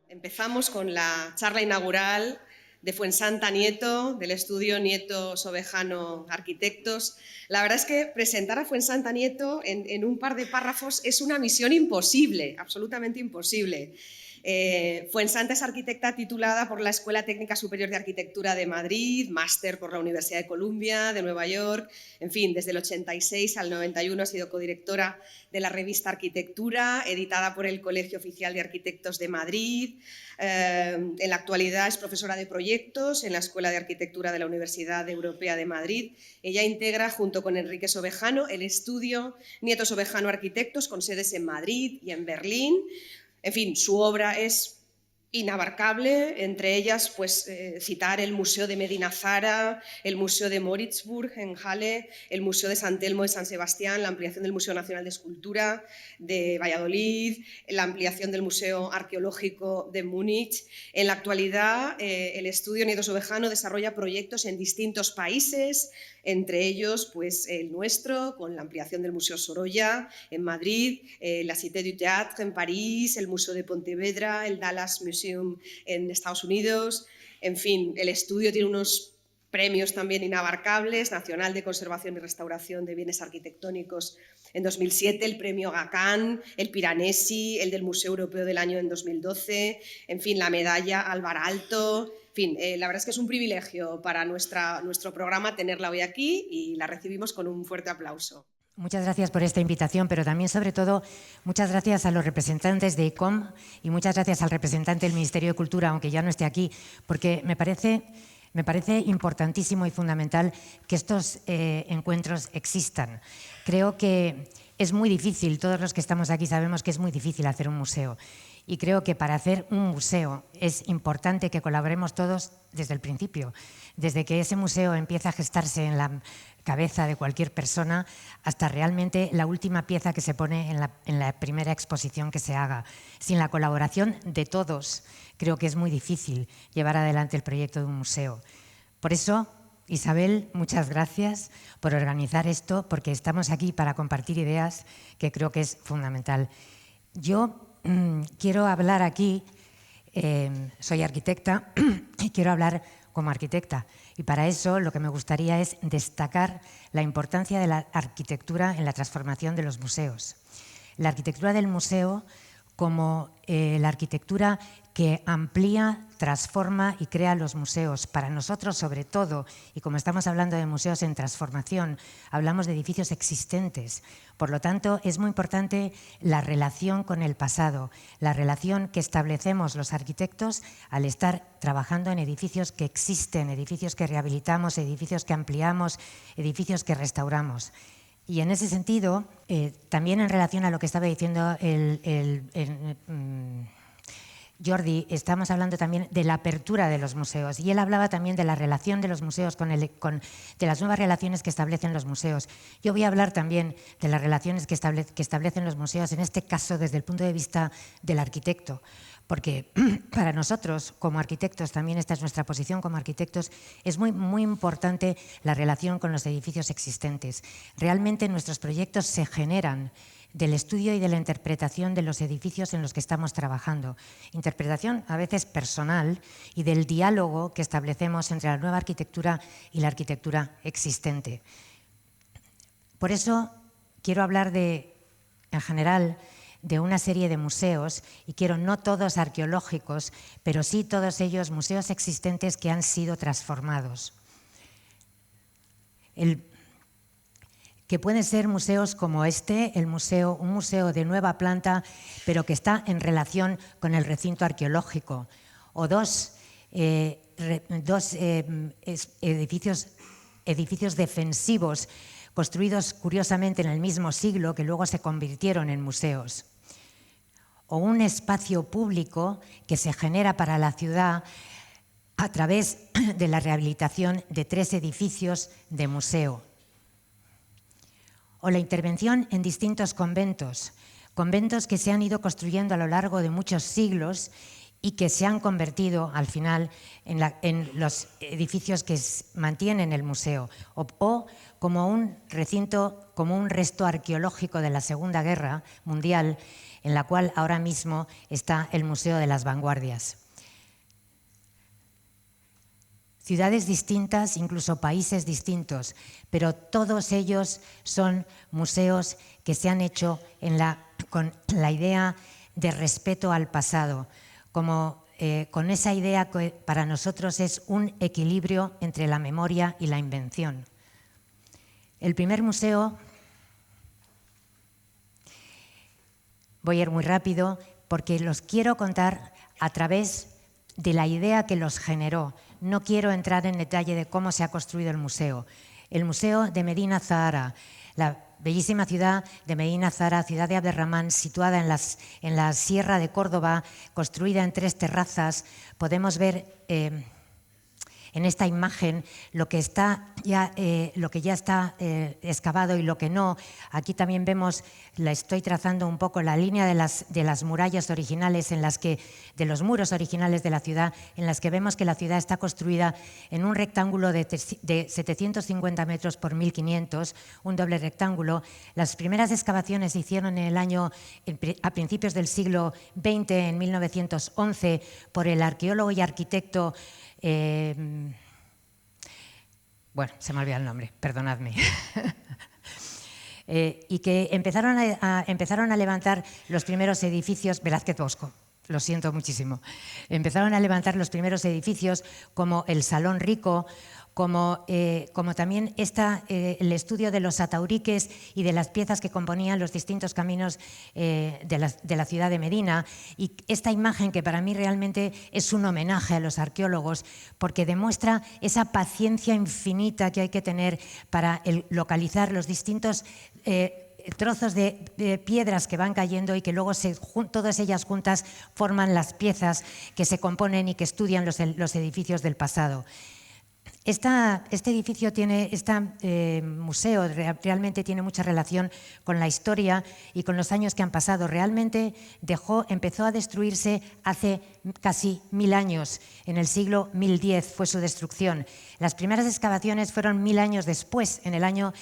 Empezamos con la charla inaugural de Fuensanta Nieto, del estudio Nieto Sobejano Arquitectos. La verdad es que presentar a Fuensanta Nieto en un par de párrafos es una misión imposible, absolutamente imposible. Fuensanta es arquitecta titulada por la Escuela Técnica Superior de Arquitectura de Madrid, máster por la Universidad de Columbia de Nueva York. En fin, desde el 86 al 91 ha sido codirectora de la revista Arquitectura, editada por el Colegio Oficial de Arquitectos de Madrid. En la actualidad es profesora de proyectos en la Escuela de Arquitectura de la Universidad Europea de Madrid. Ella integra, junto con Enrique Sobejano, el estudio Nieto Sobejano Arquitectos, con sedes en Madrid y en Berlín. En fin, su obra es inabarcable, entre ellas pues, citar el Museo de Medina Zara, el Museo de Moritzburg en Halle, el Museo de San Telmo de San Sebastián, la ampliación del Museo Nacional de Escultura de Valladolid, la ampliación del Museo Arqueológico de Múnich. En la actualidad, el estudio Nieto Sobejano desarrolla proyectos en distintos países, entre ellos pues, el nuestro, con la ampliación del Museo Sorolla en Madrid, la Cité du Théâtre en París, el Museo de Pontevedra, el Dallas Museum en Estados Unidos. En fin, el estudio tiene unos premios también inabarcables: Nacional de Conservación y Restauración de Bienes Arquitectónicos en 2007, el premio Gacán, el Piranesi, el del Museo Europeo del Año en 2012, en fin, la medalla Álvar Aalto. En fin, la verdad es que es un privilegio para nuestro programa tenerla hoy aquí y la recibimos con un fuerte aplauso. Muchas gracias por esta invitación, pero también, sobre todo, muchas gracias a los representantes de ICOM y muchas gracias al representante del Ministerio de Cultura, aunque ya no esté aquí, porque me parece importantísimo y fundamental que estos encuentros existan. Creo que es muy difícil, todos los que estamos aquí sabemos que es muy difícil hacer un museo. Y creo que para hacer un museo es importante que colaboremos todos desde el principio, desde que ese museo empieza a gestarse en la cabeza de cualquier persona hasta realmente la última pieza que se pone en la primera exposición que se haga. Sin la colaboración de todos, creo que es muy difícil llevar adelante el proyecto de un museo. Por eso, Isabel, muchas gracias por organizar esto, porque estamos aquí para compartir ideas, que creo que es fundamental. Yo quiero hablar aquí, soy arquitecta y quiero hablar como arquitecta, y para eso lo que me gustaría es destacar la importancia de la arquitectura en la transformación de los museos. La arquitectura del museo como la arquitectura que amplía, transforma y crea los museos. Para nosotros, sobre todo, y como estamos hablando de museos en transformación, hablamos de edificios existentes. Por lo tanto, es muy importante la relación con el pasado, la relación que establecemos los arquitectos al estar trabajando en edificios que existen, edificios que rehabilitamos, edificios que ampliamos, edificios que restauramos. Y en ese sentido, también en relación a lo que estaba diciendo Jordi, estamos hablando también de la apertura de los museos, y él hablaba también de la relación de los museos de las nuevas relaciones que establecen los museos. Yo voy a hablar también de las relaciones que establecen los museos, en este caso desde el punto de vista del arquitecto, porque para nosotros como arquitectos, también esta es nuestra posición como arquitectos, es muy importante la relación con los edificios existentes. Realmente nuestros proyectos se generan del estudio y de la interpretación de los edificios en los que estamos trabajando. Interpretación a veces personal y del diálogo que establecemos entre la nueva arquitectura y la arquitectura existente. Por eso quiero hablar en general, de una serie de museos, y quiero no todos arqueológicos, pero sí todos ellos museos existentes que han sido transformados. Que pueden ser museos como este, un museo de nueva planta, pero que está en relación con el recinto arqueológico, o dos edificios defensivos construidos curiosamente en el mismo siglo, que luego se convirtieron en museos, o un espacio público que se genera para la ciudad a través de la rehabilitación de 3 edificios de museo, o la intervención en distintos conventos que se han ido construyendo a lo largo de muchos siglos y que se han convertido al final en los edificios que mantienen el museo, o como un recinto, como un resto arqueológico de la Segunda Guerra Mundial, en la cual ahora mismo está el Museo de las Vanguardias. Ciudades distintas, incluso países distintos, pero todos ellos son museos que se han hecho con la idea de respeto al pasado, con esa idea que para nosotros es un equilibrio entre la memoria y la invención. El primer museo, voy a ir muy rápido porque los quiero contar a través de la idea que los generó. No quiero entrar en detalle de cómo se ha construido el museo. El Museo de Medina Zahara, la bellísima ciudad de Medina Zahara, ciudad de Abderramán, situada en la Sierra de Córdoba, construida en 3 terrazas. Podemos ver en esta imagen lo que ya está excavado y lo que no. Aquí también vemos, estoy trazando un poco la línea de las murallas originales, de los muros originales de la ciudad, en las que vemos que la ciudad está construida en un rectángulo de 750 metros por 1500, un doble rectángulo. Las primeras excavaciones se hicieron a principios del siglo XX, en 1911, por el arqueólogo y arquitecto bueno, se me ha olvidado el nombre, perdonadme. Y que empezaron a levantar los primeros edificios, Velázquez Bosco, lo siento muchísimo, empezaron a levantar los primeros edificios como el Salón Rico, como también el estudio de los atauriques y de las piezas que componían los distintos caminos de la ciudad de Medina. Y esta imagen, que para mí realmente es un homenaje a los arqueólogos, porque demuestra esa paciencia infinita que hay que tener para localizar los distintos trozos de piedras que van cayendo y que luego todas ellas juntas forman las piezas que se componen y que estudian los edificios del pasado. Este edificio museo realmente tiene mucha relación con la historia y con los años que han pasado. Realmente empezó a destruirse hace casi 1000 años, en el siglo 1010 fue su destrucción. Las primeras excavaciones fueron 1000 años después, en el año,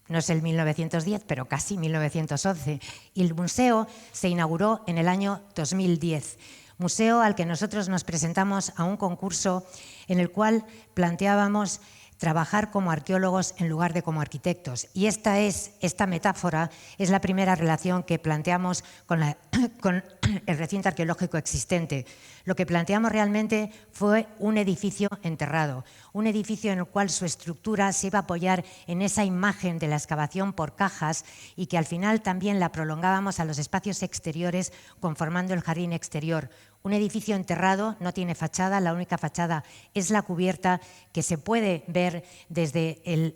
no es el 1910, pero casi 1911. Y el museo se inauguró en el año 2010. Museo al que nosotros nos presentamos a un concurso en el cual planteábamos trabajar como arqueólogos en lugar de como arquitectos. Y esta metáfora es la primera relación que planteamos con el recinto arqueológico existente. Lo que planteamos realmente fue un edificio enterrado, un edificio en el cual su estructura se iba a apoyar en esa imagen de la excavación por cajas y que al final también la prolongábamos a los espacios exteriores conformando el jardín exterior. Un edificio enterrado, no tiene fachada, la única fachada es la cubierta que se puede ver desde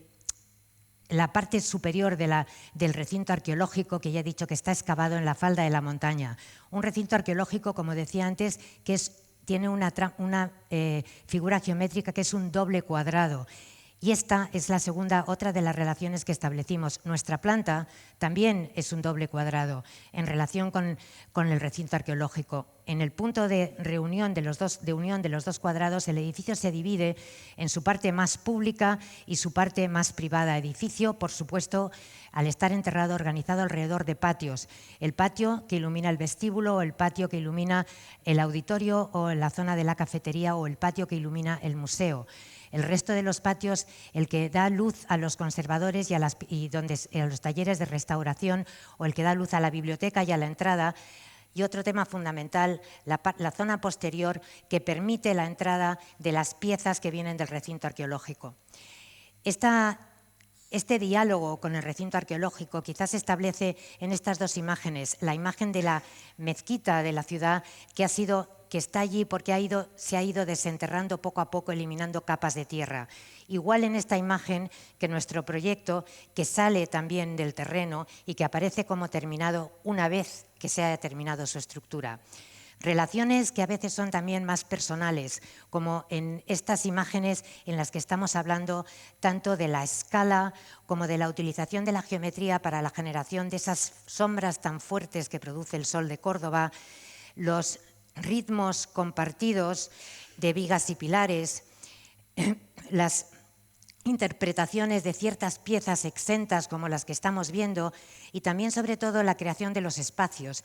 la parte superior del recinto arqueológico, que ya he dicho que está excavado en la falda de la montaña. Un recinto arqueológico, como decía antes, que tiene una figura geométrica que es un doble cuadrado. Y esta es otra de las relaciones que establecimos. Nuestra planta también es un doble cuadrado en relación con el recinto arqueológico. En el punto de unión de los dos cuadrados, el edificio se divide en su parte más pública y su parte más privada. Edificio, por supuesto, al estar enterrado, organizado alrededor de patios. El patio que ilumina el vestíbulo, o el patio que ilumina el auditorio o la zona de la cafetería, o el patio que ilumina el museo. El resto de los patios, el que da luz a los conservadores y a los talleres de restauración, o el que da luz a la biblioteca y a la entrada. Y otro tema fundamental, la zona posterior, que permite la entrada de las piezas que vienen del recinto arqueológico. Este diálogo con el recinto arqueológico quizás se establece en estas dos imágenes. La imagen de la mezquita de la ciudad que está allí porque se ha ido desenterrando poco a poco, eliminando capas de tierra. Igual en esta imagen que nuestro proyecto, que sale también del terreno y que aparece como terminado una vez que se haya terminado su estructura. Relaciones que a veces son también más personales, como en estas imágenes en las que estamos hablando tanto de la escala como de la utilización de la geometría para la generación de esas sombras tan fuertes que produce el sol de Córdoba, ritmos compartidos de vigas y pilares, las interpretaciones de ciertas piezas exentas como las que estamos viendo y también, sobre todo, la creación de los espacios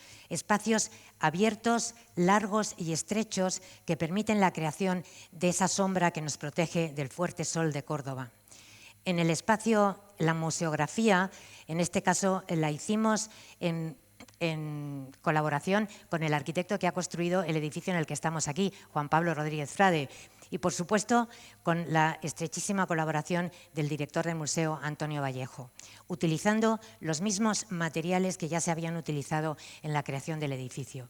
abiertos, largos y estrechos que permiten la creación de esa sombra que nos protege del fuerte sol de Córdoba. En el espacio, la museografía, en este caso la hicimos en colaboración con el arquitecto que ha construido el edificio en el que estamos aquí, Juan Pablo Rodríguez Frade, y, por supuesto, con la estrechísima colaboración del director del museo, Antonio Vallejo, utilizando los mismos materiales que ya se habían utilizado en la creación del edificio.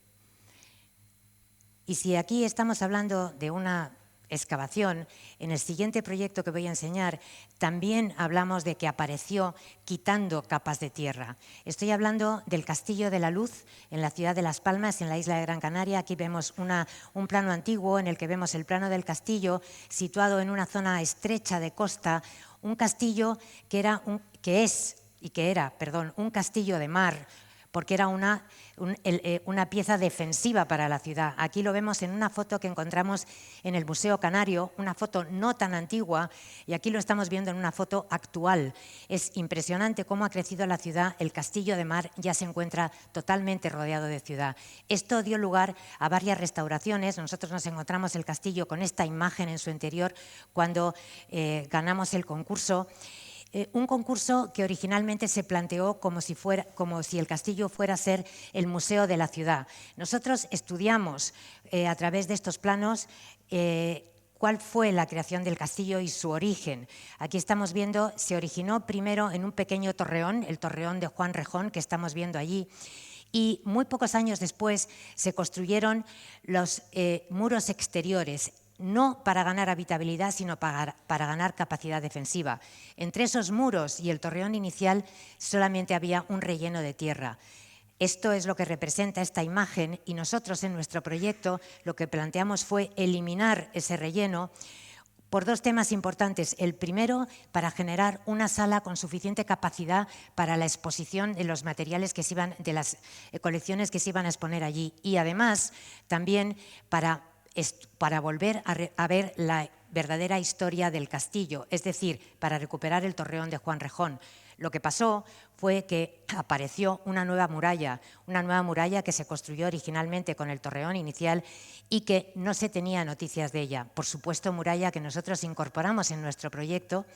Y si aquí estamos hablando de una excavación, en el siguiente proyecto que voy a enseñar también hablamos de que apareció quitando capas de tierra. Estoy hablando del Castillo de la Luz en la ciudad de Las Palmas, en la isla de Gran Canaria. Aquí vemos un plano antiguo en el que vemos el plano del castillo situado en una zona estrecha de costa, un castillo que era un castillo de mar, porque era una pieza defensiva para la ciudad. Aquí lo vemos en una foto que encontramos en el Museo Canario, una foto no tan antigua, y aquí lo estamos viendo en una foto actual. Es impresionante cómo ha crecido la ciudad. El castillo de mar ya se encuentra totalmente rodeado de ciudad. Esto dio lugar a varias restauraciones. Nosotros nos encontramos el castillo con esta imagen en su interior cuando ganamos el concurso. Un concurso que originalmente se planteó como si el castillo fuera a ser el museo de la ciudad. Nosotros estudiamos a través de estos planos cuál fue la creación del castillo y su origen. Aquí estamos viendo, se originó primero en un pequeño torreón, el torreón de Juan Rejón, que estamos viendo allí, y muy pocos años después se construyeron los muros exteriores, no para ganar habitabilidad, sino para ganar capacidad defensiva. Entre esos muros y el torreón inicial solamente había un relleno de tierra. Esto es lo que representa esta imagen, y nosotros en nuestro proyecto lo que planteamos fue eliminar ese relleno por dos temas importantes. El primero, para generar una sala con suficiente capacidad para la exposición de los materiales que se iban, de las colecciones que se iban a exponer allí, y además también para volver a ver la verdadera historia del castillo, es decir, para recuperar el torreón de Juan Rejón. Lo que pasó fue que apareció una nueva muralla que se construyó originalmente con el torreón inicial y que no se tenía noticias de ella. Por supuesto, muralla que nosotros incorporamos en nuestro proyecto,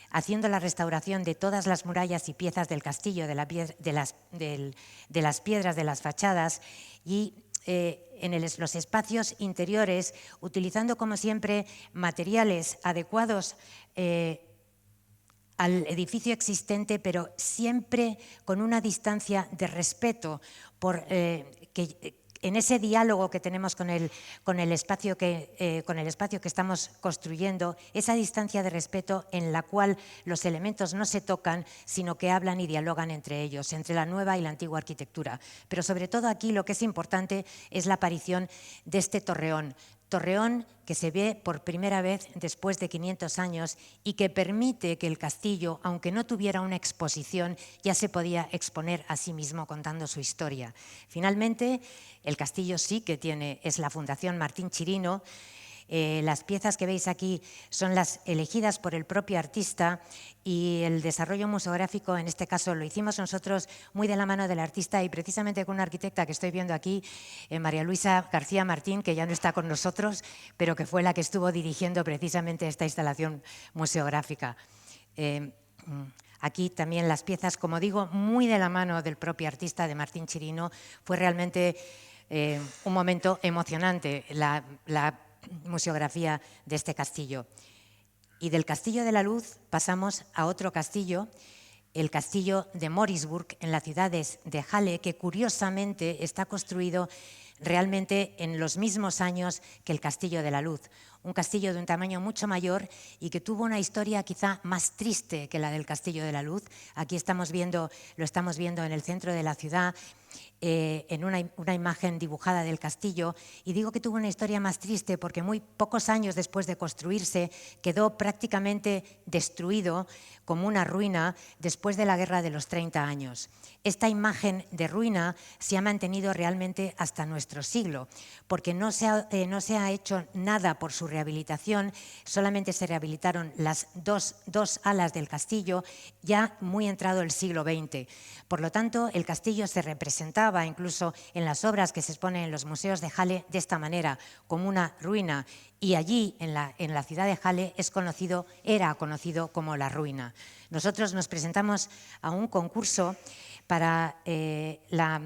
haciendo la restauración de todas las murallas y piezas del castillo, de las piedras de las fachadas, y en los espacios interiores, utilizando como siempre materiales adecuados al edificio existente, pero siempre con una distancia de respeto en ese diálogo que tenemos con el espacio que estamos construyendo, esa distancia de respeto en la cual los elementos no se tocan, sino que hablan y dialogan entre ellos, entre la nueva y la antigua arquitectura. Pero sobre todo aquí lo que es importante es la aparición de este torreón que se ve por primera vez después de 500 años y que permite que el castillo, aunque no tuviera una exposición, ya se podía exponer a sí mismo contando su historia. Finalmente, el castillo sí que es la Fundación Martín Chirino. Las piezas que veis aquí son las elegidas por el propio artista, y el desarrollo museográfico, en este caso, lo hicimos nosotros muy de la mano del artista y precisamente con una arquitecta que estoy viendo aquí, María Luisa García Martín, que ya no está con nosotros, pero que fue la que estuvo dirigiendo precisamente esta instalación museográfica. Aquí también las piezas, como digo, muy de la mano del propio artista, de Martín Chirino. Fue realmente un momento emocionante la museografía de este castillo. Y del Castillo de la Luz pasamos a otro castillo, el castillo de Morisburg, en la ciudad de Halle, que curiosamente está construido realmente en los mismos años que el Castillo de la Luz. un castillo de un tamaño mucho mayor y que tuvo una historia quizá más triste que la del Castillo de la Luz. Aquí lo estamos viendo en el centro de la ciudad, en una imagen dibujada del castillo, y digo que tuvo una historia más triste porque muy pocos años después de construirse quedó prácticamente destruido como una ruina después de la Guerra de los 30 años. Esta imagen de ruina se ha mantenido realmente hasta nuestro siglo, porque no se ha hecho nada por su rehabilitación, solamente se rehabilitaron las dos alas del castillo ya muy entrado el siglo XX. Por lo tanto, el castillo se representaba incluso en las obras que se exponen en los museos de Halle de esta manera, como una ruina, y allí en la ciudad de Halle era conocido como la ruina. Nosotros nos presentamos a un concurso para la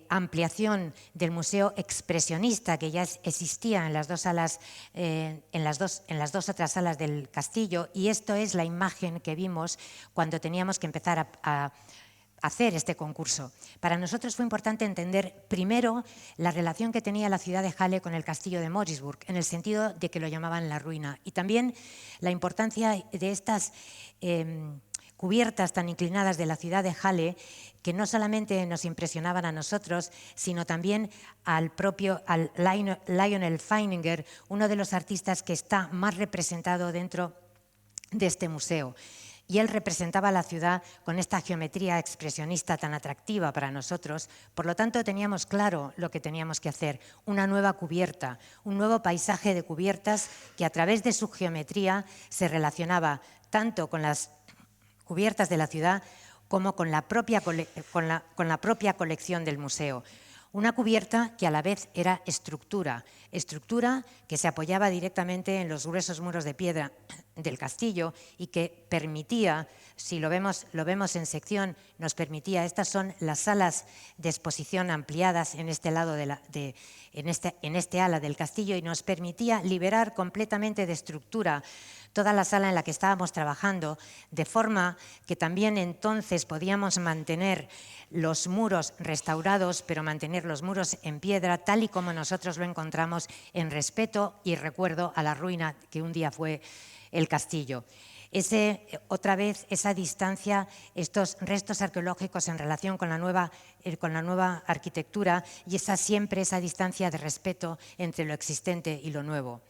ampliación del Museo Expresionista, que ya existía en las dos salas, en las dos otras salas del castillo, y esto es la imagen que vimos cuando teníamos que empezar a hacer este concurso. Para nosotros fue importante entender primero la relación que tenía la ciudad de Halle con el castillo de Moritzburg, en el sentido de que lo llamaban la ruina, y también la importancia de estas cubiertas tan inclinadas de la ciudad de Halle, que no solamente nos impresionaban a nosotros, sino también al Lionel Feininger, uno de los artistas que está más representado dentro de este museo. Y él representaba la ciudad con esta geometría expresionista tan atractiva para nosotros. Por lo tanto, teníamos claro lo que teníamos que hacer, una nueva cubierta, un nuevo paisaje de cubiertas que a través de su geometría se relacionaba tanto con las cubiertas de la ciudad como con la propia colección del museo. Una cubierta que a la vez era estructura que se apoyaba directamente en los gruesos muros de piedra del castillo y que permitía, si lo vemos en sección, nos permitía, estas son las salas de exposición ampliadas en este lado en este ala del castillo, y nos permitía liberar completamente de estructura toda la sala en la que estábamos trabajando, de forma que también entonces podíamos mantener los muros restaurados, pero mantener los muros en piedra, tal y como nosotros lo encontramos, en respeto y recuerdo a la ruina que un día fue el castillo. Otra vez, esa distancia, estos restos arqueológicos en relación con la nueva arquitectura, y siempre esa distancia de respeto entre lo existente y lo nuevo.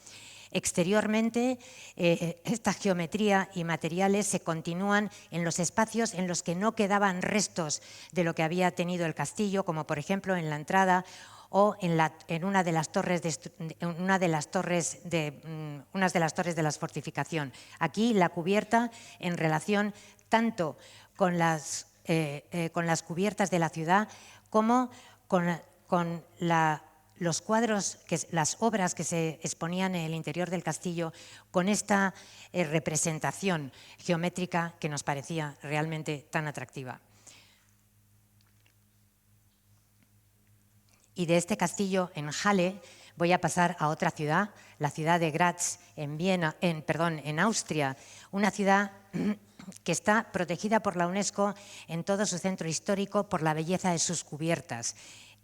Exteriormente, esta geometría y materiales se continúan en los espacios en los que no quedaban restos de lo que había tenido el castillo, como por ejemplo en la entrada o en una de las torres de la fortificación. Aquí la cubierta en relación tanto con las cubiertas de la ciudad como con los cuadros, las obras que se exponían en el interior del castillo, con esta representación geométrica que nos parecía realmente tan atractiva. Y de este castillo en Halle voy a pasar a otra ciudad, la ciudad de Graz, en Austria, una ciudad que está protegida por la UNESCO en todo su centro histórico por la belleza de sus cubiertas.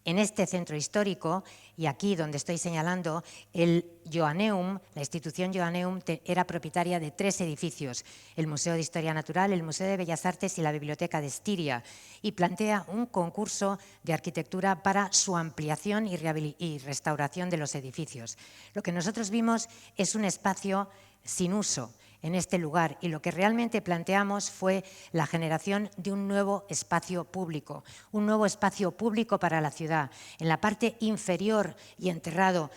En este centro histórico, y aquí donde estoy señalando, el Joanneum, la institución Joanneum, era propietaria de 3 edificios, el Museo de Historia Natural, el Museo de Bellas Artes y la Biblioteca de Estiria, y plantea un concurso de arquitectura para su ampliación y restauración de los edificios. Lo que nosotros vimos es un espacio sin uso en este lugar, y lo que realmente planteamos fue la generación de un nuevo espacio público para la ciudad. En la parte inferior y enterrado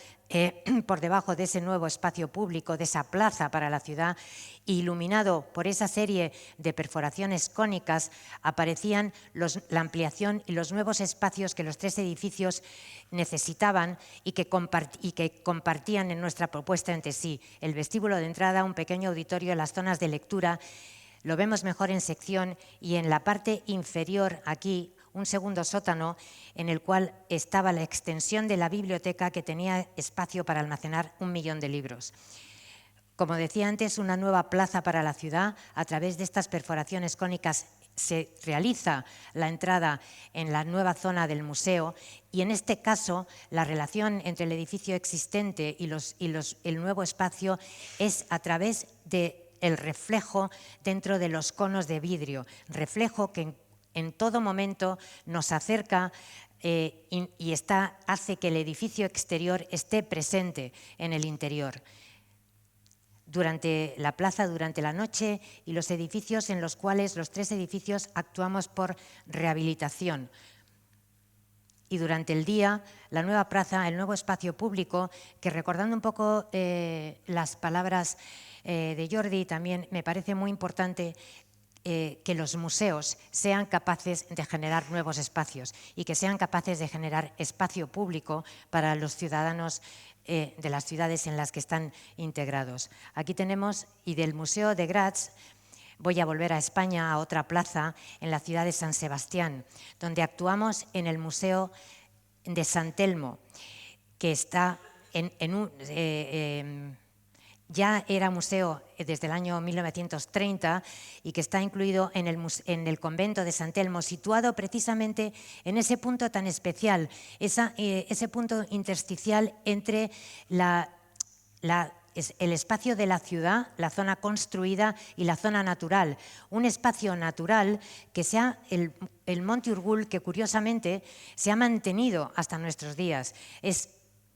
por debajo de ese nuevo espacio público, de esa plaza para la ciudad, iluminado por esa serie de perforaciones cónicas, aparecían la ampliación y los nuevos espacios que los 3 edificios necesitaban y que compartían en nuestra propuesta entre sí. El vestíbulo de entrada, un pequeño auditorio, las zonas de lectura, lo vemos mejor en sección, y en la parte inferior aquí un segundo sótano en el cual estaba la extensión de la biblioteca, que tenía espacio para almacenar 1 millón de libros. Como decía antes, una nueva plaza para la ciudad. A través de estas perforaciones cónicas se realiza la entrada en la nueva zona del museo y en este caso la relación entre el edificio existente y el nuevo espacio es a través del reflejo dentro de los conos de vidrio, reflejo que en todo momento nos acerca y hace que el edificio exterior esté presente en el interior. Durante la plaza, durante la noche y los edificios en los cuales los 3 edificios actuamos por rehabilitación. Y durante el día, la nueva plaza, el nuevo espacio público, que recordando un poco las palabras de Jordi, también me parece muy importante que los museos sean capaces de generar nuevos espacios y que sean capaces de generar espacio público para los ciudadanos de las ciudades en las que están integrados. Aquí tenemos, y del Museo de Graz, voy a volver a España, a otra plaza, en la ciudad de San Sebastián, donde actuamos en el Museo de San Telmo, que está ya era museo desde el año 1930 y que está incluido en el convento de San Telmo, situado precisamente en ese punto tan especial, ese punto intersticial entre el espacio de la ciudad, la zona construida y la zona natural. Un espacio natural que sea el Monte Urgell, que curiosamente se ha mantenido hasta nuestros días. Es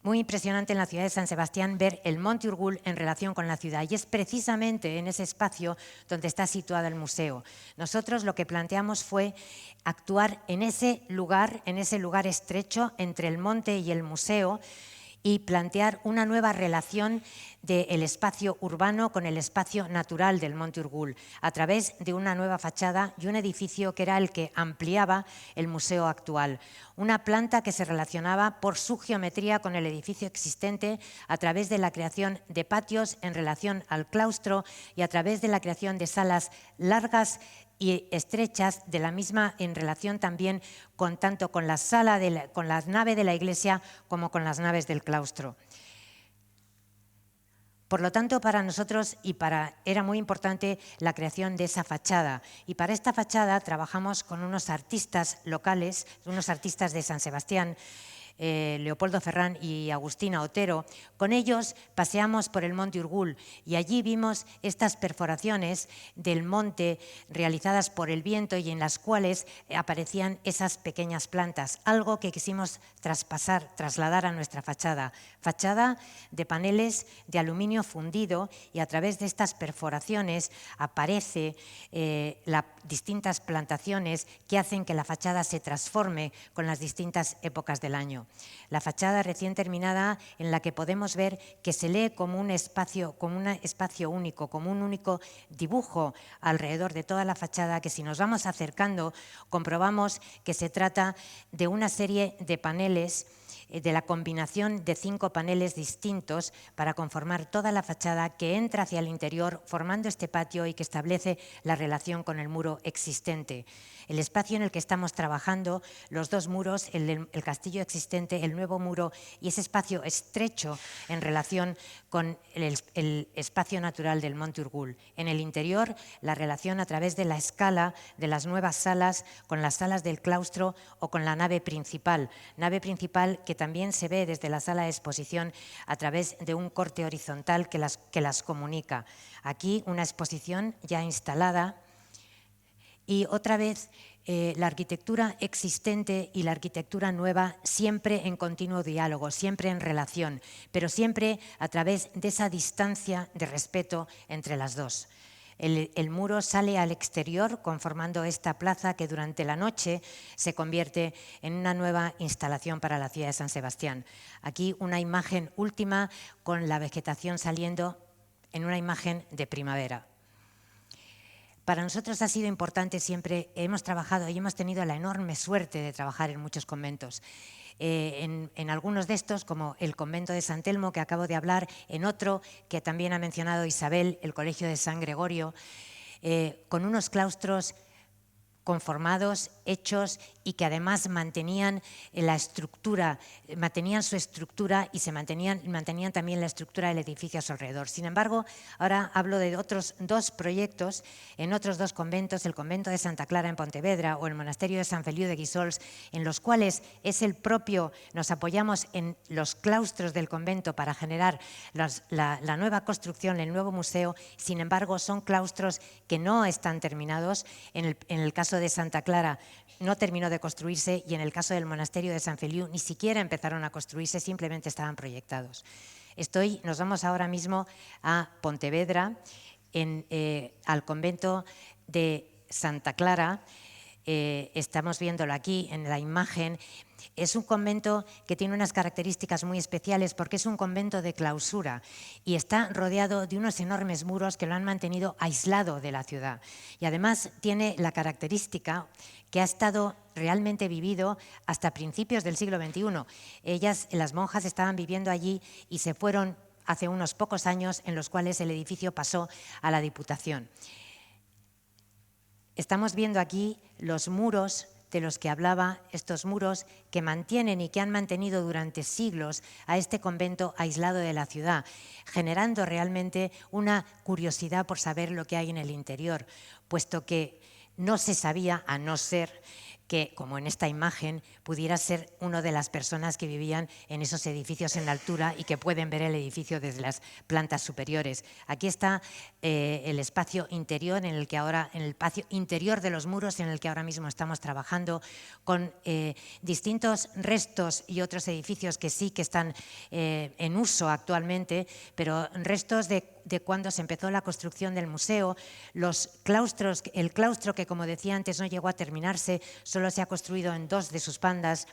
muy impresionante en la ciudad de San Sebastián ver el Monte Urgell en relación con la ciudad, y es precisamente en ese espacio donde está situado el museo. Nosotros lo que planteamos fue actuar en ese lugar estrecho entre el monte y el museo, y plantear una nueva relación del espacio urbano con el espacio natural del Monte Urgell, a través de una nueva fachada y un edificio que era el que ampliaba el museo actual. Una planta que se relacionaba por su geometría con el edificio existente a través de la creación de patios en relación al claustro y a través de la creación de salas largas y estrechas de la misma, en relación también tanto con la nave de la iglesia como con las naves del claustro. Por lo tanto, para nosotros era muy importante la creación de esa fachada, y para esta fachada trabajamos con unos artistas locales, unos artistas de San Sebastián, Leopoldo Ferrán y Agustina Otero. Con ellos paseamos por el Monte Urgell y allí vimos estas perforaciones del monte realizadas por el viento y en las cuales aparecían esas pequeñas plantas, algo que quisimos trasladar a nuestra fachada de paneles de aluminio fundido, y a través de estas perforaciones aparece las distintas plantaciones que hacen que la fachada se transforme con las distintas épocas del año. La fachada recién terminada, en la que podemos ver que se lee como un espacio único, como un único dibujo alrededor de toda la fachada, que si nos vamos acercando comprobamos que se trata de una serie de paneles, de la combinación de 5 paneles distintos para conformar toda la fachada que entra hacia el interior, formando este patio y que establece la relación con el muro existente. El espacio en el que estamos trabajando, los 2 muros, el castillo existente, el nuevo muro y ese espacio estrecho en relación con el espacio natural del Monte Urgell. En el interior, la relación a través de la escala de las nuevas salas con las salas del claustro o con la nave principal que también se ve desde la sala de exposición a través de un corte horizontal que las comunica. Aquí una exposición ya instalada. Y otra vez, la arquitectura existente y la arquitectura nueva siempre en continuo diálogo, siempre en relación, pero siempre a través de esa distancia de respeto entre las dos. El muro sale al exterior conformando esta plaza que durante la noche se convierte en una nueva instalación para la ciudad de San Sebastián. Aquí una imagen última con la vegetación saliendo en una imagen de primavera. Para nosotros ha sido importante siempre, hemos trabajado y hemos tenido la enorme suerte de trabajar en muchos conventos. En algunos de estos, como el convento de San Telmo, que acabo de hablar, en otro que también ha mencionado Isabel, el Colegio de San Gregorio, con unos claustros conformados hechos y que además mantenían la estructura, mantenían su estructura y mantenían también la estructura del edificio a su alrededor. Sin embargo, ahora hablo de otros dos proyectos en otros dos conventos, el convento de Santa Clara en Pontevedra o el monasterio de San Feliu de Guíxols, en los cuales nos apoyamos en los claustros del convento para generar la nueva construcción, el nuevo museo. Sin embargo, son claustros que no están terminados. En el caso de Santa Clara no terminó de construirse y en el caso del monasterio de San Feliu ni siquiera empezaron a construirse, simplemente estaban proyectados. Nos vamos ahora mismo a Pontevedra, al convento de Santa Clara. Estamos viéndolo aquí en la imagen. Es un convento que tiene unas características muy especiales porque es un convento de clausura y está rodeado de unos enormes muros que lo han mantenido aislado de la ciudad. Y además tiene la característica que ha estado realmente vivido hasta principios del siglo XXI. Las monjas estaban viviendo allí y se fueron hace unos pocos años, en los cuales el edificio pasó a la Diputación. Estamos viendo aquí los muros de los que hablaba, estos muros que mantienen y que han mantenido durante siglos a este convento aislado de la ciudad, generando realmente una curiosidad por saber lo que hay en el interior, puesto que no se sabía, a no ser que, como en esta imagen, pudiera ser una de las personas que vivían en esos edificios en la altura y que pueden ver el edificio desde las plantas superiores. Aquí está el espacio interior, en el espacio interior de los muros en el que ahora mismo estamos trabajando, con distintos restos y otros edificios que sí que están en uso actualmente, pero restos de cuando se empezó la construcción del museo. El claustro que, como decía antes, no llegó a terminarse, solo se ha construido en 2 de sus pandas,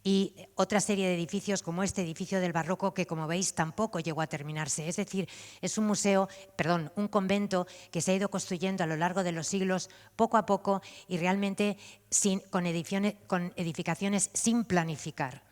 y otra serie de edificios como este edificio del barroco que, como veis, tampoco llegó a terminarse. Es decir, es un convento que se ha ido construyendo a lo largo de los siglos, poco a poco, y realmente con edificaciones sin planificar.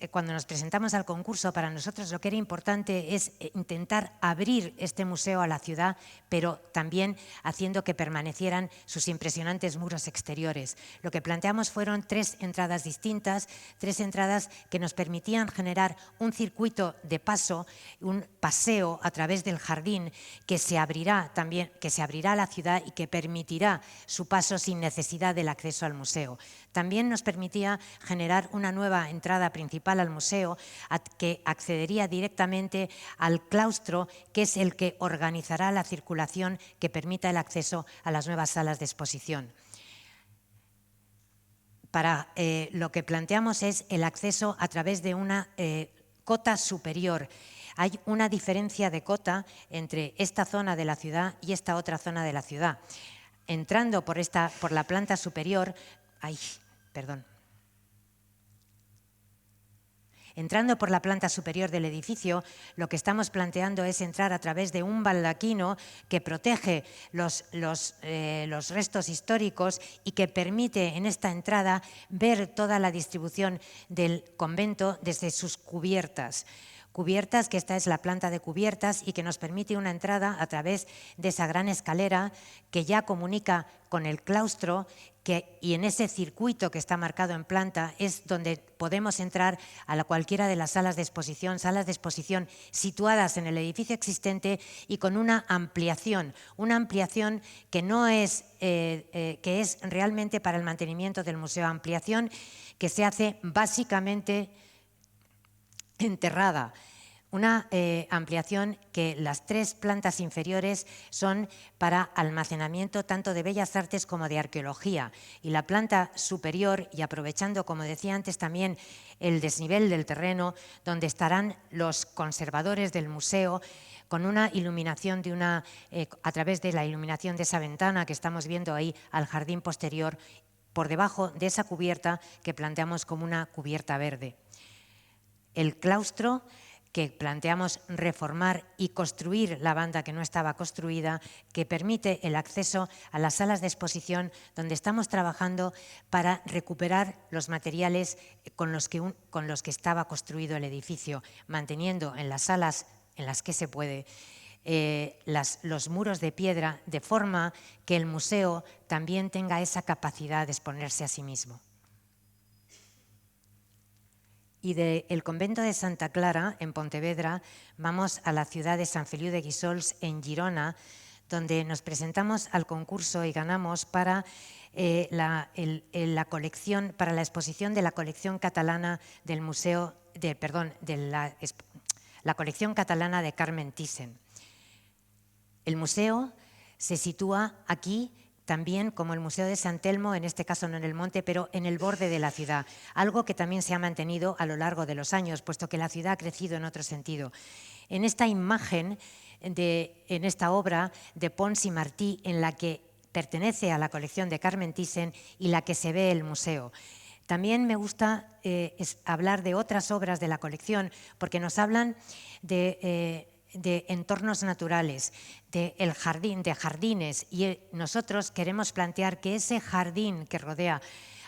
Cuando nos presentamos al concurso, para nosotros lo que era importante es intentar abrir este museo a la ciudad, pero también haciendo que permanecieran sus impresionantes muros exteriores. Lo que planteamos fueron 3 entradas distintas, 3 entradas que nos permitían generar un circuito de paso, un paseo a través del jardín que se abrirá a la ciudad y que permitirá su paso sin necesidad del acceso al museo. También nos permitía generar una nueva entrada principal al museo que accedería directamente al claustro, que es el que organizará la circulación que permita el acceso a las nuevas salas de exposición. Lo que planteamos es el acceso a través de una cota superior. Hay una diferencia de cota entre esta zona de la ciudad y esta otra zona de la ciudad. Entrando por la planta superior, Entrando por la planta superior del edificio, lo que estamos planteando es entrar a través de un baldaquino que protege los restos históricos y que permite en esta entrada ver toda la distribución del convento desde sus cubiertas. Cubiertas, que esta es la planta de cubiertas y que nos permite una entrada a través de esa gran escalera que ya comunica con el claustro, y en ese circuito que está marcado en planta es donde podemos entrar a cualquiera de las salas de exposición situadas en el edificio existente y con una ampliación que no es, que es realmente para el mantenimiento del museo, ampliación que se hace básicamente enterrada. Una ampliación que las 3 plantas inferiores son para almacenamiento tanto de bellas artes como de arqueología, y la planta superior, y aprovechando, como decía antes, también el desnivel del terreno, donde estarán los conservadores del museo, con una iluminación a través de la iluminación de esa ventana que estamos viendo ahí al jardín posterior, por debajo de esa cubierta que planteamos como una cubierta verde. El claustro, que planteamos reformar y construir la banda que no estaba construida, que permite el acceso a las salas de exposición donde estamos trabajando para recuperar los materiales con los que estaba construido el edificio, manteniendo en las salas en las que se puede los muros de piedra, de forma que el museo también tenga esa capacidad de exponerse a sí mismo. Y del convento de Santa Clara, en Pontevedra, vamos a la ciudad de Sant Feliu de Guíxols, en Girona, donde nos presentamos al concurso y ganamos para la colección, para la exposición de la colección catalana del museo, la colección catalana de Carmen Thyssen. El museo se sitúa aquí también como el Museo de San Telmo, en este caso no en el monte, pero en el borde de la ciudad, algo que también se ha mantenido a lo largo de los años, puesto que la ciudad ha crecido en otro sentido. En esta imagen, en esta obra de Pons i Martí, en la que pertenece a la colección de Carmen Thyssen y la que se ve el museo. También me gusta hablar de otras obras de la colección, porque nos hablan de entornos naturales, de jardines, y nosotros queremos plantear que ese jardín que rodea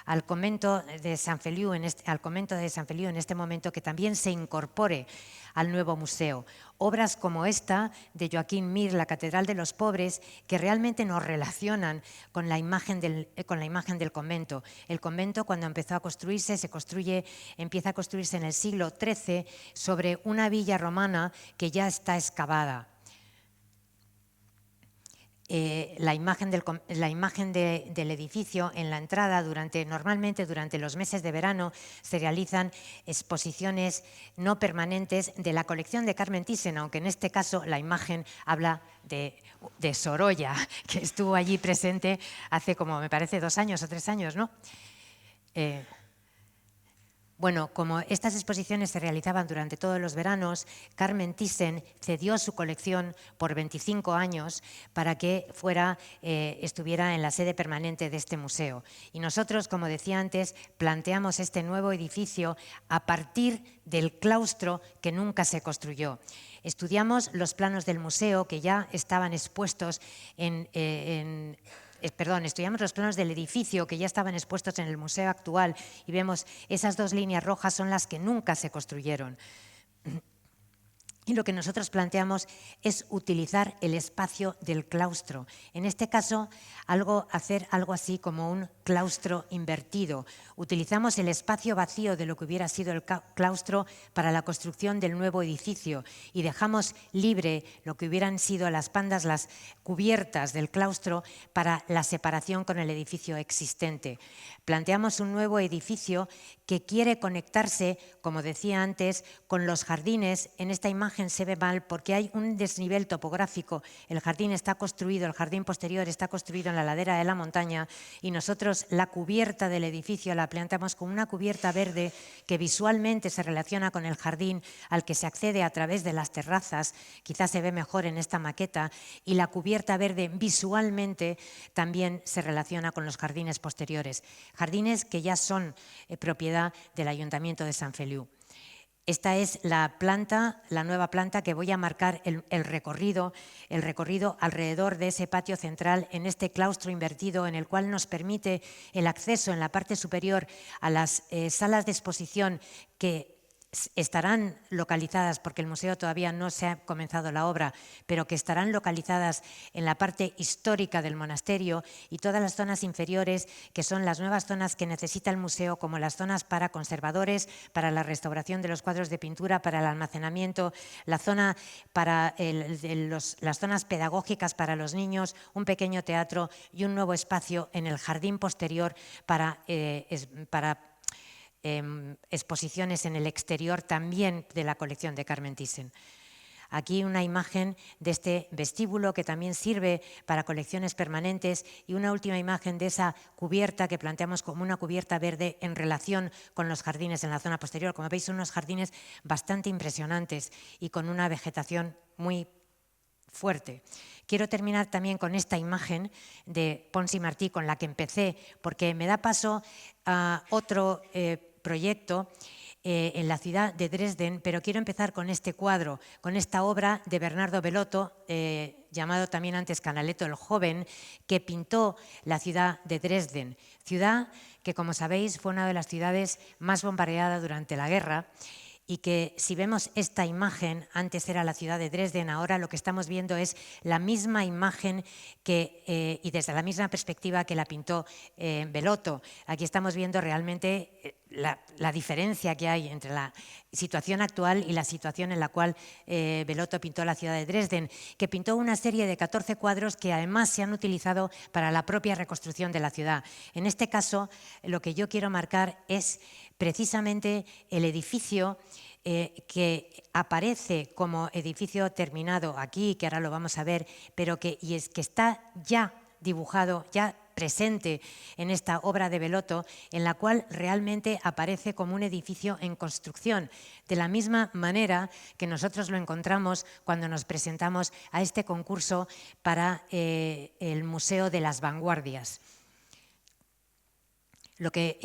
al convento de San Feliu en este momento, que también se incorpore al nuevo museo. Obras como esta de Joaquín Mir, La Catedral de los Pobres, que realmente nos relacionan con la imagen del convento. El convento, cuando empezó a construirse, empieza a construirse en el siglo XIII sobre una villa romana que ya está excavada. La imagen del edificio en la entrada, normalmente durante los meses de verano se realizan exposiciones no permanentes de la colección de Carmen Thyssen, aunque en este caso la imagen habla de Sorolla, que estuvo allí presente hace como, me parece, 2 años o 3 años, ¿no? Bueno, como estas exposiciones se realizaban durante todos los veranos, Carmen Thyssen cedió su colección por 25 años para que estuviera en la sede permanente de este museo. Y nosotros, como decía antes, planteamos este nuevo edificio a partir del claustro que nunca se construyó. Estudiamos los planos del museo que ya estaban expuestos estudiamos los planos del edificio que ya estaban expuestos en el museo actual y vemos esas 2 líneas rojas son las que nunca se construyeron. Y lo que nosotros planteamos es utilizar el espacio del claustro. En este caso, hacer algo así como un claustro invertido. Utilizamos el espacio vacío de lo que hubiera sido el claustro para la construcción del nuevo edificio y dejamos libre lo que hubieran sido las cubiertas del claustro para la separación con el edificio existente. Planteamos un nuevo edificio que quiere conectarse, como decía antes, con los jardines. En esta imagen se ve mal porque hay un desnivel topográfico. El jardín posterior está construido en la ladera de la montaña y nosotros la cubierta del edificio la planteamos como una cubierta verde que visualmente se relaciona con el jardín al que se accede a través de las terrazas. Quizás se ve mejor en esta maqueta, y la cubierta verde visualmente también se relaciona con los jardines posteriores. Jardines que ya son propiedad del Ayuntamiento de Sant Feliu. Esta es la nueva planta que voy a marcar el recorrido alrededor de ese patio central en este claustro invertido, en el cual nos permite el acceso en la parte superior a las salas de exposición que estarán localizadas, porque el museo todavía no se ha comenzado la obra, pero que estarán localizadas en la parte histórica del monasterio, y todas las zonas inferiores, que son las nuevas zonas que necesita el museo, como las zonas para conservadores, para la restauración de los cuadros de pintura, para el almacenamiento, la zona para las zonas pedagógicas para los niños, un pequeño teatro y un nuevo espacio en el jardín posterior para exposiciones en el exterior también de la colección de Carmen Thyssen. Aquí una imagen de este vestíbulo que también sirve para colecciones permanentes, y una última imagen de esa cubierta que planteamos como una cubierta verde en relación con los jardines en la zona posterior. Como veis, son unos jardines bastante impresionantes y con una vegetación muy fuerte. Quiero terminar también con esta imagen de Pons i Martí, con la que empecé, porque me da paso a otro proyecto en la ciudad de Dresden, pero quiero empezar con este cuadro, con esta obra de Bernardo Bellotto, llamado también antes Canaletto el Joven, que pintó la ciudad de Dresden, ciudad que, como sabéis, fue una de las ciudades más bombardeadas durante la guerra, y que si vemos esta imagen, antes era la ciudad de Dresden, ahora lo que estamos viendo es la misma imagen y desde la misma perspectiva que la pintó Bellotto. Aquí estamos viendo realmente la diferencia que hay entre la situación actual y la situación en la cual Bellotto pintó la ciudad de Dresden, que pintó una serie de 14 cuadros que además se han utilizado para la propia reconstrucción de la ciudad. En este caso, lo que yo quiero marcar es precisamente el edificio que aparece como edificio terminado aquí, que ahora lo vamos a ver, pero que está ya dibujado, ya presente en esta obra de Bellotto, en la cual realmente aparece como un edificio en construcción, de la misma manera que nosotros lo encontramos cuando nos presentamos a este concurso para el Museo de las Vanguardias. Lo que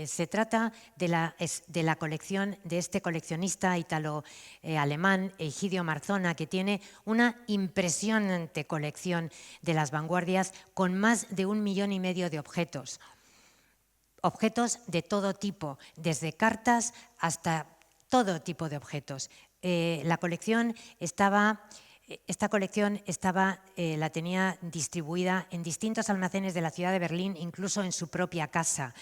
se trata de la colección de este coleccionista italo-alemán, Egidio Marzona, que tiene una impresionante colección de las vanguardias con más de 1,5 millones de objetos. Objetos de todo tipo, desde cartas hasta todo tipo de objetos. Esta colección la tenía distribuida en distintos almacenes de la ciudad de Berlín, incluso en su propia casa.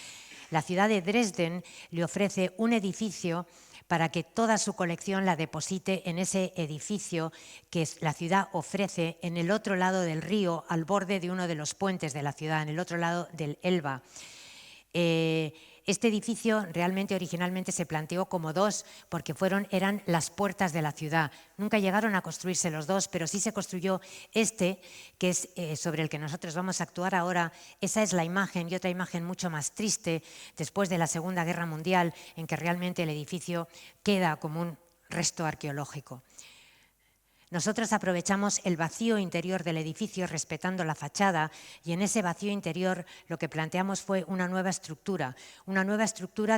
La ciudad de Dresden le ofrece un edificio para que toda su colección la deposite en ese edificio que la ciudad ofrece en el otro lado del río, al borde de uno de los puentes de la ciudad, en el otro lado del Elba. Este edificio realmente originalmente se planteó como dos porque eran las puertas de la ciudad. Nunca llegaron a construirse los dos, pero sí se construyó este, que es sobre el que nosotros vamos a actuar ahora. Esa es la imagen y otra imagen mucho más triste después de la Segunda Guerra Mundial, en que realmente el edificio queda como un resto arqueológico. Nosotros aprovechamos el vacío interior del edificio respetando la fachada y en ese vacío interior lo que planteamos fue una nueva estructura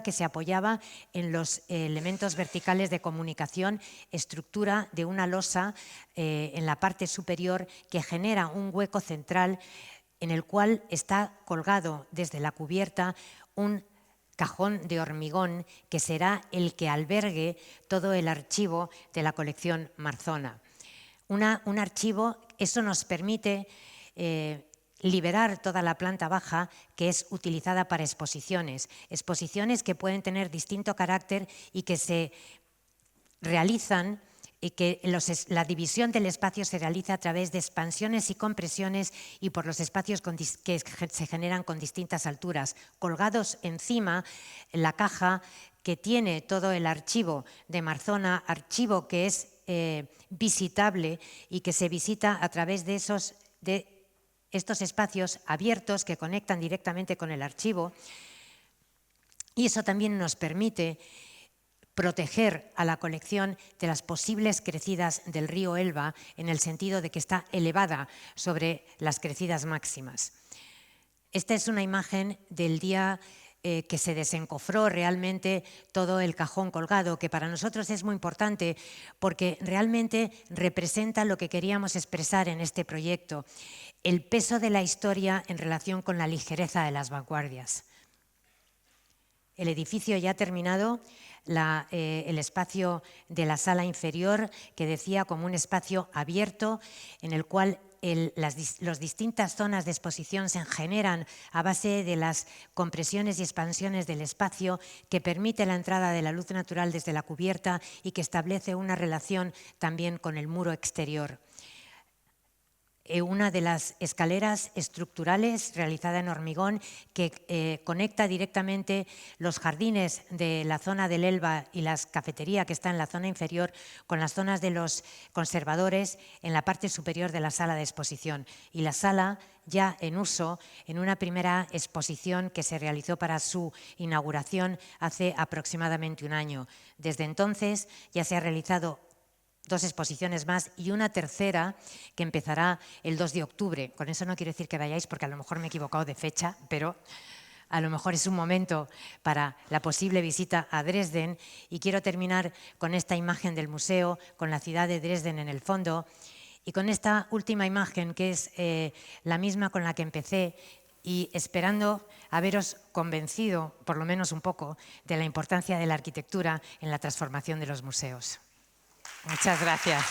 que se apoyaba en los elementos verticales de comunicación, estructura de una losa en la parte superior que genera un hueco central en el cual está colgado desde la cubierta un cajón de hormigón que será el que albergue todo el archivo de la colección Marzona. Un archivo, eso nos permite liberar toda la planta baja que es utilizada para exposiciones que pueden tener distinto carácter y que se realizan y que la división del espacio se realiza a través de expansiones y compresiones y por los espacios que se generan con distintas alturas, colgados encima la caja que tiene todo el archivo de Marzona, archivo que es visitable y que se visita a través de estos espacios abiertos que conectan directamente con el archivo, y eso también nos permite proteger a la colección de las posibles crecidas del río Elba en el sentido de que está elevada sobre las crecidas máximas. Esta es una imagen del día que se desencofró realmente todo el cajón colgado, que para nosotros es muy importante porque realmente representa lo que queríamos expresar en este proyecto, el peso de la historia en relación con la ligereza de las vanguardias. El edificio ya ha terminado, el espacio de la sala inferior, que decía como un espacio abierto en el cual las distintas zonas de exposición se generan a base de las compresiones y expansiones del espacio que permite la entrada de la luz natural desde la cubierta y que establece una relación también con el muro exterior. Una de las escaleras estructurales realizada en hormigón que conecta directamente los jardines de la zona del Elba y la cafetería que está en la zona inferior con las zonas de los conservadores en la parte superior de la sala de exposición. Y la sala ya en uso en una primera exposición que se realizó para su inauguración hace aproximadamente 1 año. Desde entonces ya se ha realizado 2 exposiciones más y una tercera que empezará el 2 de octubre. Con eso no quiero decir que vayáis porque a lo mejor me he equivocado de fecha, pero a lo mejor es un momento para la posible visita a Dresden. Y quiero terminar con esta imagen del museo, con la ciudad de Dresden en el fondo y con esta última imagen que es la misma con la que empecé, y esperando haberos convencido, por lo menos un poco, de la importancia de la arquitectura en la transformación de los museos. Muchas gracias.